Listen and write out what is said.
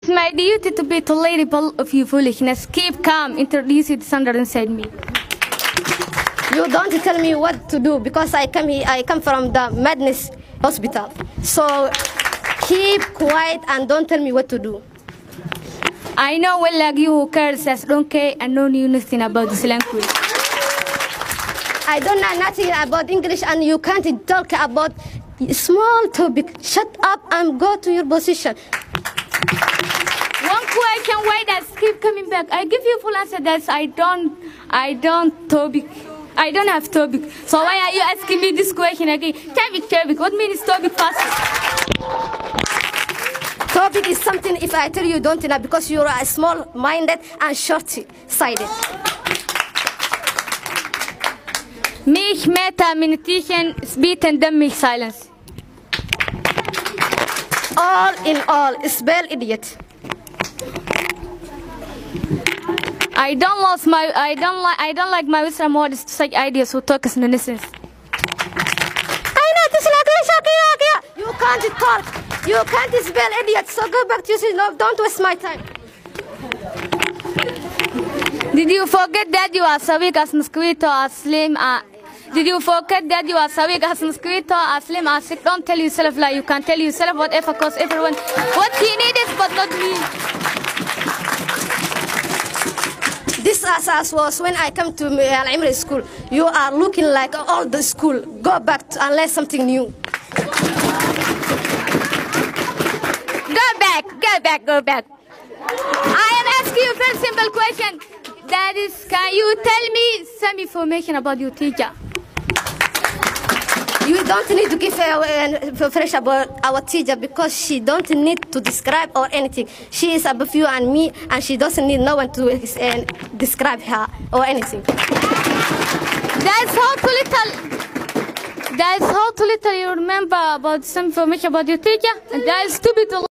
It's my duty to be tolerable of your foolishness. Keep calm. Introduce the thunder inside me. You don't tell me what to do because I come from the madness hospital. So keep quiet and don't tell me what to do. I know well like you who cares as don't care and don't know nothing about this language. I don't know nothing about English and you can't talk about small topic. Shut up and go to your position. One question, why does keep coming back? I give you full answer that I don't have topic. So why are you asking me this question again? Topic. What means topic fast? Topic is something if I tell you don't know because you are small-minded and short-sighted. Mich meta meditation speed and then mich silence. All in all, spell idiot. I don't like my wisdom words to such ideas who talk as nonsense. I know this language. You can't talk. You can't spell idiot. So go back to your no, don't waste my time. Did you forget that you are Sawik as mosquito as slim? Did you forget that you are Sawik as mosquito as slim as sick? Don't tell yourself like you can tell yourself whatever cause everyone what he needs but not me. This asas was when I come to Al-Imri school. You are looking like all the school. Go back and learn something new. Go back. I am asking you a very simple question. That is, can you tell me some information about your teacher? You don't need to give information about our teacher because she don't need to describe or anything. She is above you and me, and she doesn't need no one to describe her or anything. That's how little you remember about some information about your teacher, and that is stupid.